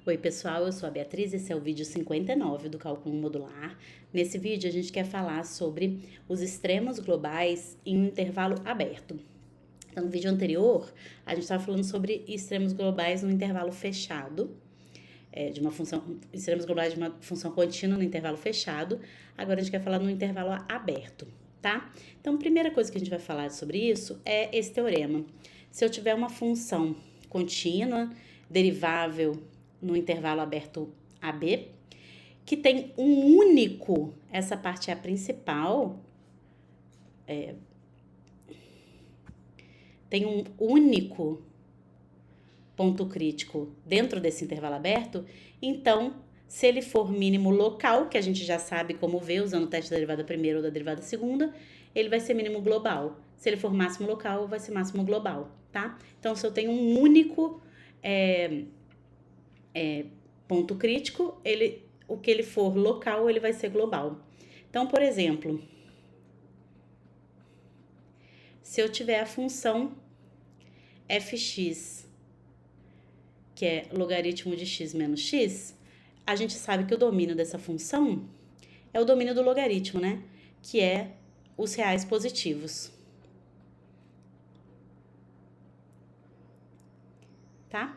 Oi pessoal, eu sou a Beatriz, esse é o vídeo 59 do cálculo modular. Nesse vídeo a gente quer falar sobre os extremos globais em um intervalo aberto. Então no vídeo anterior a gente estava falando sobre extremos globais no intervalo fechado, de uma função, extremos globais de uma função contínua no intervalo fechado. Agora a gente quer falar no intervalo aberto, tá? Então a primeira coisa que a gente vai falar sobre isso é esse teorema. Se eu tiver uma função contínua, derivável no intervalo aberto AB, que tem um único, essa parte é a principal, tem um único ponto crítico dentro desse intervalo aberto, então, se ele for mínimo local, que a gente já sabe como ver usando o teste da derivada primeira ou da derivada segunda, ele vai ser mínimo global. Se ele for máximo local, vai ser máximo global, tá? Então, se eu tenho um único ponto crítico, o que ele for local, ele vai ser global. Então, por exemplo, se eu tiver a função fx, que é logaritmo de x menos x, a gente sabe que o domínio dessa função é o domínio do logaritmo, né? Que é os reais positivos. Tá?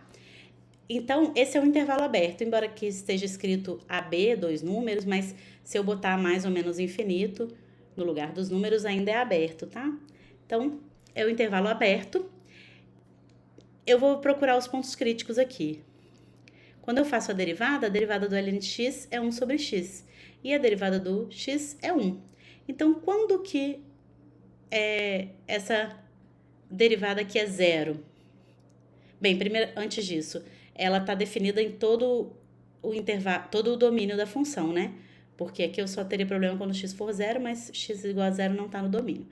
Então, esse é o intervalo aberto, embora aqui esteja escrito AB, dois números, mas se eu botar mais ou menos infinito no lugar dos números, ainda é aberto, tá? Então, é o intervalo aberto. Eu vou procurar os pontos críticos aqui. Quando eu faço a derivada do ln de x é 1 sobre x, e a derivada do x é 1. Então, quando que essa derivada aqui é zero? Bem, primeiro, antes disso, ela está definida em todo o intervalo, todo o domínio da função, né? Porque aqui eu só teria problema quando x for zero, mas x igual a zero não está no domínio.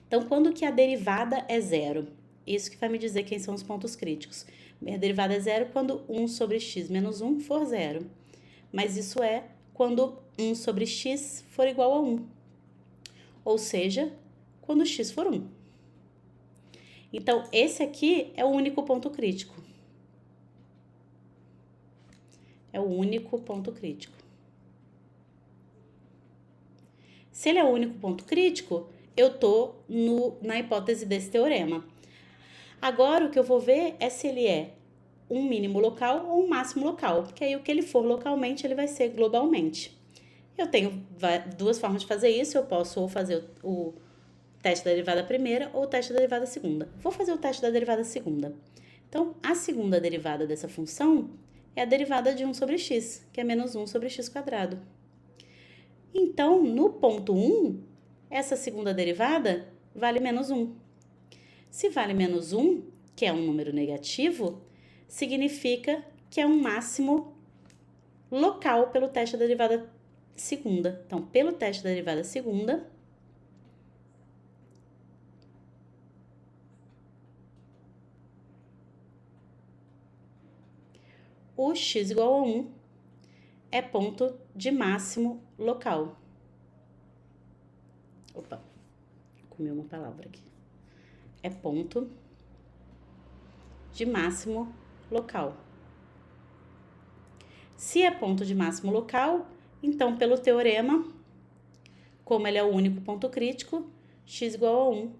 Então, quando que a derivada é zero? Isso que vai me dizer quem são os pontos críticos. A derivada é zero quando 1 sobre x menos 1 for zero. Mas isso é quando 1 sobre x for igual a 1. Ou seja, quando x for 1. Então, esse aqui é o único ponto crítico. É o único ponto crítico. Se ele é o único ponto crítico, eu tô na hipótese desse teorema. Agora, o que eu vou ver é se ele é um mínimo local ou um máximo local, porque aí o que ele for localmente, ele vai ser globalmente. Eu tenho duas formas de fazer isso, eu posso ou fazer o teste da derivada primeira ou o teste da derivada segunda. Vou fazer o teste da derivada segunda. Então, a segunda derivada dessa função é a derivada de 1 sobre x, que é menos 1 sobre x quadrado. Então, no ponto 1, essa segunda derivada vale menos 1. Se vale menos 1, que é um número negativo, significa que é um máximo local pelo teste da derivada segunda. Então, pelo teste da derivada segunda, o x igual a 1 é ponto de máximo local. Opa, comi uma palavra aqui. É ponto de máximo local. Se é ponto de máximo local, então pelo teorema, como ele é o único ponto crítico, x igual a 1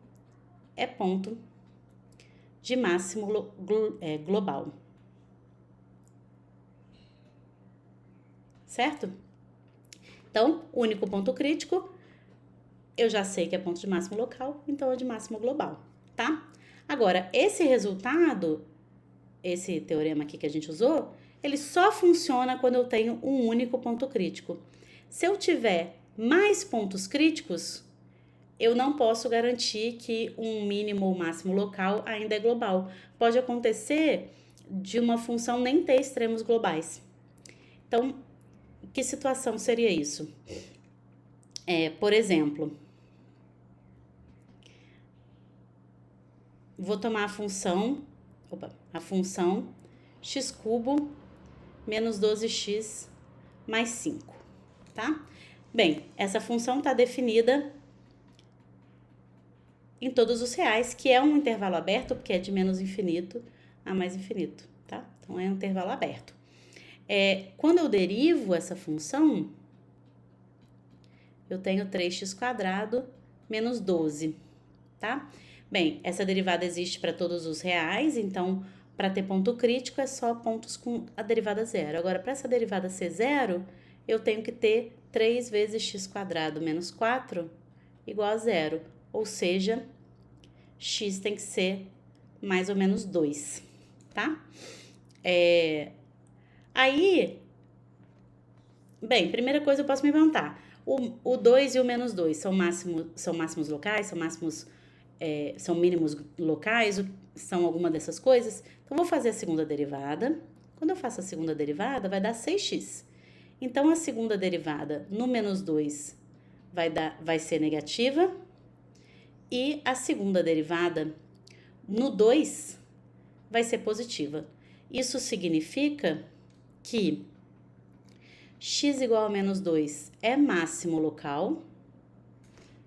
é ponto de máximo global. Certo? Então, único ponto crítico, eu já sei que é ponto de máximo local, então é de máximo global, tá? Agora, esse resultado, esse teorema aqui que a gente usou, ele só funciona quando eu tenho um único ponto crítico. Se eu tiver mais pontos críticos, eu não posso garantir que um mínimo ou máximo local ainda é global. Pode acontecer de uma função nem ter extremos globais. Então, que situação seria isso? Por exemplo, vou tomar a função x cubo menos 12x mais 5, tá? Bem, essa função está definida em todos os reais, que é um intervalo aberto, porque é de menos infinito a mais infinito, tá? Então, é um intervalo aberto. Quando eu derivo essa função, eu tenho 3x² menos 12, tá? Bem, essa derivada existe para todos os reais, então, para ter ponto crítico, é só pontos com a derivada zero. Agora, para essa derivada ser zero, eu tenho que ter 3 vezes x² menos 4 igual a zero. Ou seja, x tem que ser mais ou menos 2, tá? Aí, bem, primeira coisa eu posso me perguntar, o 2 e o menos 2 são máximos locais, são mínimos locais, são alguma dessas coisas? Então, vou fazer a segunda derivada. Quando eu faço a segunda derivada, vai dar 6x. Então, a segunda derivada no menos 2 vai ser negativa. E a segunda derivada no 2 vai ser positiva. Isso significa que x igual a menos 2 é máximo local,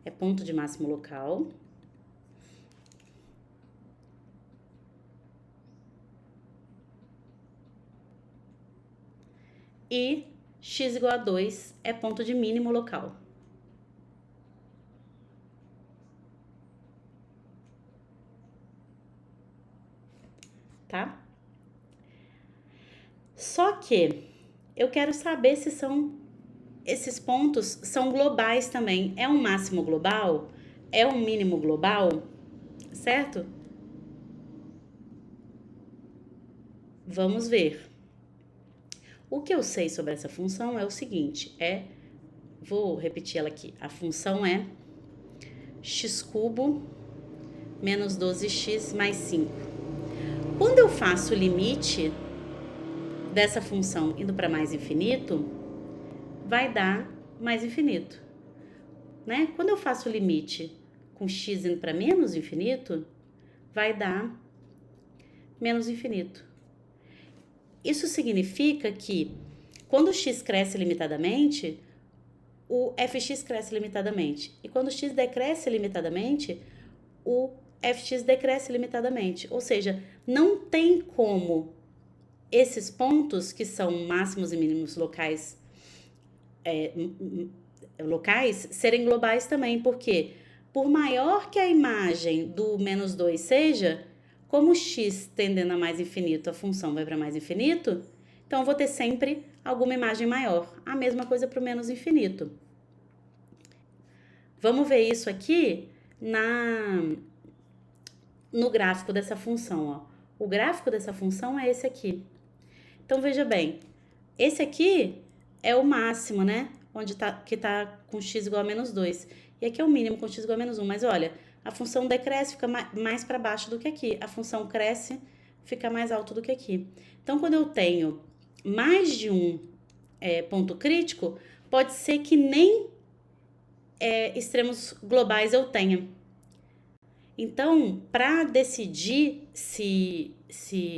é ponto de máximo local. E x igual a 2 é ponto de mínimo local. Tá? Só que eu quero saber se esses pontos são globais também. É um máximo global? É um mínimo global? Certo? Vamos ver. O que eu sei sobre essa função é o seguinte, vou repetir ela aqui. A função é x³ menos 12x mais 5. Quando eu faço o limite dessa função indo para mais infinito, vai dar mais infinito, né? Quando eu faço o limite com x indo para menos infinito, vai dar menos infinito. Isso significa que quando o x cresce limitadamente, o fx cresce limitadamente. E quando o x decresce limitadamente, o fx decresce limitadamente. Ou seja, não tem como esses pontos, que são máximos e mínimos locais, serem globais também. Porque por maior que a imagem do menos 2 seja, como x tendendo a mais infinito, a função vai para mais infinito, então eu vou ter sempre alguma imagem maior. A mesma coisa para o menos infinito. Vamos ver isso aqui no gráfico dessa função. Ó. O gráfico dessa função é esse aqui. Então, veja bem, esse aqui é o máximo, né? Que tá com x igual a menos 2. E aqui é o mínimo com x igual a menos 1. Mas olha, a função decresce, fica mais para baixo do que aqui. A função cresce, fica mais alto do que aqui. Então, quando eu tenho mais de um ponto crítico, pode ser que nem extremos globais eu tenha. Então, para decidir se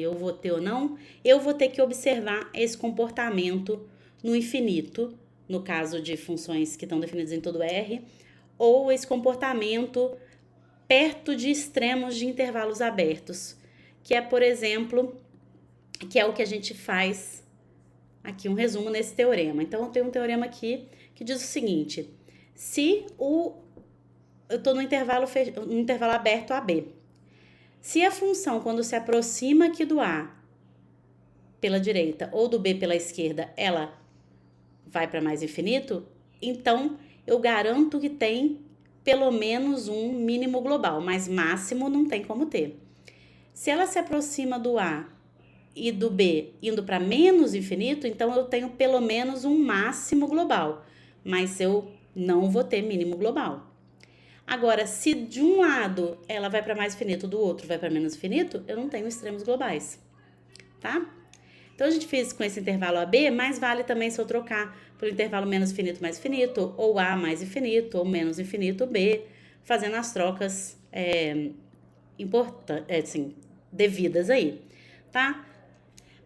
eu vou ter ou não, eu vou ter que observar esse comportamento no infinito, no caso de funções que estão definidas em todo R, ou esse comportamento perto de extremos de intervalos abertos, que é, por exemplo, que é o que a gente faz aqui, um resumo nesse teorema. Então, eu tenho um teorema aqui que diz o seguinte: se eu estou no intervalo aberto AB, se a função, quando se aproxima aqui do A pela direita ou do B pela esquerda, ela vai para mais infinito, então eu garanto que tem pelo menos um mínimo global, mas máximo não tem como ter. Se ela se aproxima do A e do B indo para menos infinito, então eu tenho pelo menos um máximo global, mas eu não vou ter mínimo global. Agora, se de um lado ela vai para mais infinito, do outro vai para menos infinito, eu não tenho extremos globais, tá? Então, a gente fez com esse intervalo AB, mas vale também se eu trocar pelo intervalo menos infinito mais infinito, ou A mais infinito, ou menos infinito B, fazendo as trocas devidas aí, tá?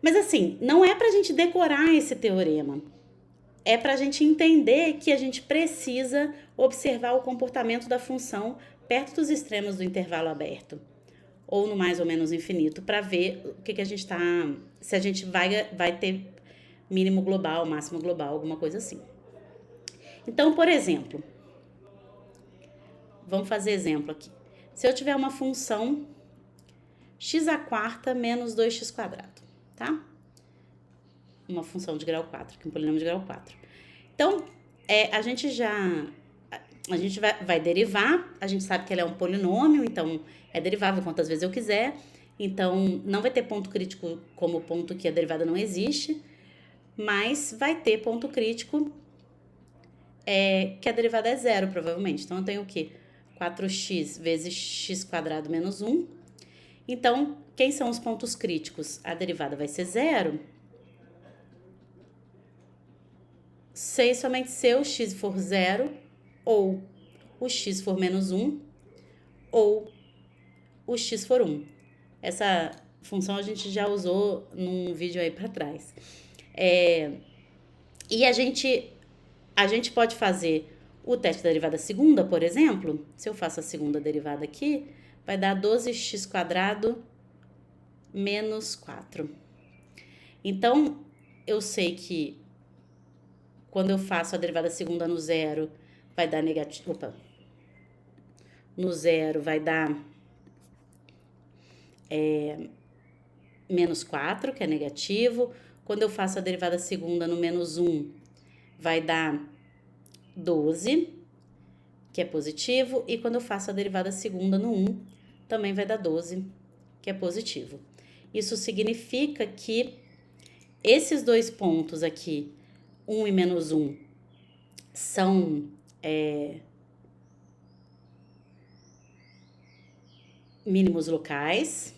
Mas assim, não é pra gente decorar esse teorema, é pra gente entender que a gente precisa observar o comportamento da função perto dos extremos do intervalo aberto, ou no mais ou menos infinito, para ver o que a gente tá, se a gente vai ter mínimo global, máximo global, alguma coisa assim. Então, por exemplo, vamos fazer exemplo aqui. Se eu tiver uma função x² menos 2x², tá? Uma função de grau 4, que é um polinômio de grau 4. Então, a gente vai derivar, a gente sabe que ela é um polinômio, então é derivável quantas vezes eu quiser, então não vai ter ponto crítico como ponto que a derivada não existe, mas vai ter ponto crítico que a derivada é zero, provavelmente. Então, eu tenho o quê? 4x vezes x² menos 1. Então, quem são os pontos críticos? A derivada vai ser zero. Somente se o x for zero, ou o x for menos 1, ou o x for 1. Essa função a gente já usou num vídeo aí para trás. E a gente pode fazer o teste da derivada segunda, por exemplo. Se eu faço a segunda derivada aqui, vai dar 12x² menos 4. Então, eu sei que quando eu faço a derivada segunda no zero, vai dar negativo. Opa! No zero vai dar menos 4, que é negativo. Quando eu faço a derivada segunda no menos 1, vai dar 12, que é positivo. E quando eu faço a derivada segunda no 1, também vai dar 12, que é positivo. Isso significa que esses dois pontos aqui, 1 e menos 1, são mínimos locais.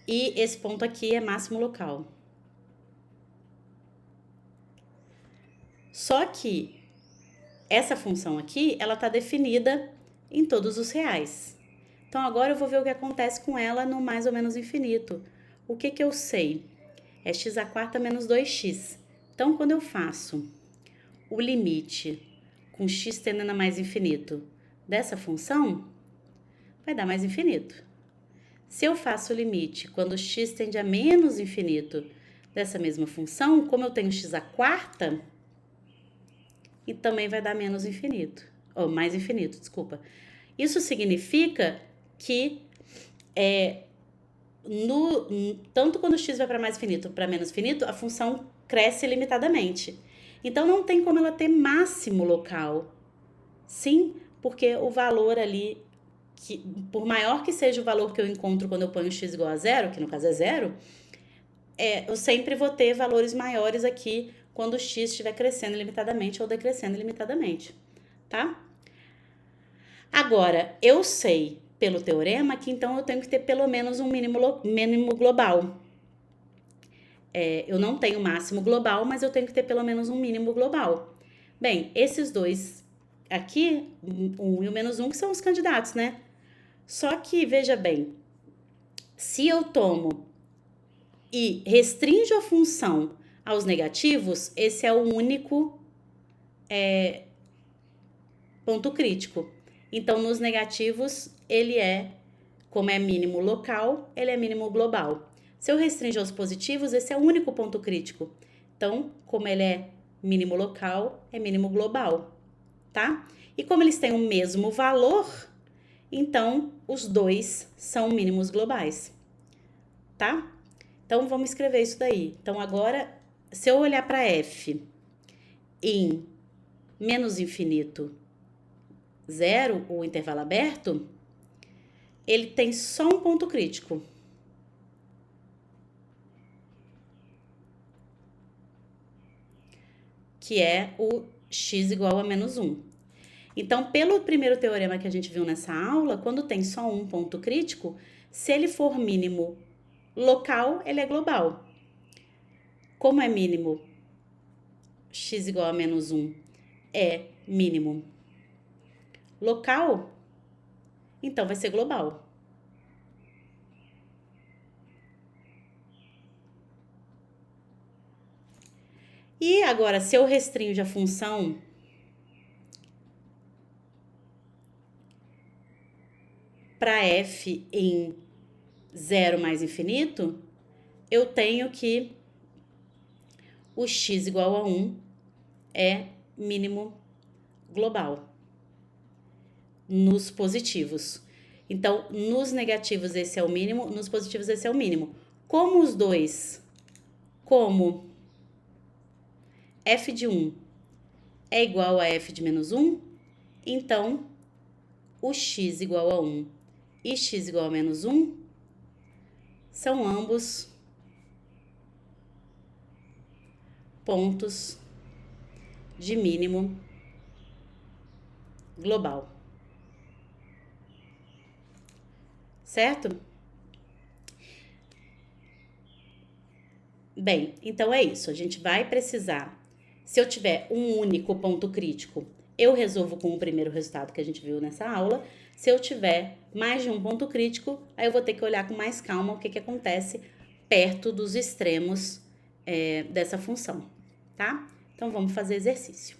E esse ponto aqui é máximo local. Só que essa função aqui, ela está definida em todos os reais. Então, agora eu vou ver o que acontece com ela no mais ou menos infinito. O que eu sei? É x² menos 2x. Então, quando eu faço o limite com x tendendo a mais infinito dessa função, vai dar mais infinito. Se eu faço o limite quando x tende a menos infinito dessa mesma função, como eu tenho x², e também vai dar menos infinito, ou mais infinito, desculpa. Isso significa que tanto quando x vai para mais infinito para menos infinito, a função cresce limitadamente. Então, não tem como ela ter máximo local. Sim, porque o valor ali, por maior que seja o valor que eu encontro quando eu ponho x igual a zero, que no caso é zero, eu sempre vou ter valores maiores aqui quando o x estiver crescendo limitadamente ou decrescendo limitadamente, tá? Agora, eu sei pelo teorema que então eu tenho que ter pelo menos um mínimo global. Eu não tenho máximo global, mas eu tenho que ter pelo menos um mínimo global. Bem, esses dois aqui, o 1 e o menos 1, que são os candidatos, né? Só que, veja bem, se eu tomo e restringo a função aos negativos, esse é o único ponto crítico. Então, nos negativos, ele como é mínimo local, ele é mínimo global. Se eu restringo aos positivos, esse é o único ponto crítico. Então, como ele é mínimo local, é mínimo global, tá? E como eles têm o mesmo valor, então os dois são mínimos globais, tá? Então, vamos escrever isso daí. Então, agora, se eu olhar para f em menos infinito, zero, o intervalo aberto, ele tem só um ponto crítico. Que é o x igual a menos 1. Então, pelo primeiro teorema que a gente viu nessa aula, quando tem só um ponto crítico, se ele for mínimo local, ele é global. Como é mínimo x igual a menos 1 é mínimo local, então vai ser global. E agora, se eu restringo a função para f em 0 mais infinito, eu tenho que o x igual a 1 é mínimo global nos positivos. Então, nos negativos esse é o mínimo, nos positivos esse é o mínimo. Como os dois, como f de 1 é igual a f de menos 1, então o x igual a 1 e x igual a menos 1 são ambos pontos de mínimo global. Certo? Bem, então é isso. A gente vai precisar, se eu tiver um único ponto crítico, eu resolvo com o primeiro resultado que a gente viu nessa aula. Se eu tiver mais de um ponto crítico, aí eu vou ter que olhar com mais calma o que acontece perto dos extremos dessa função, tá? Então, vamos fazer exercício.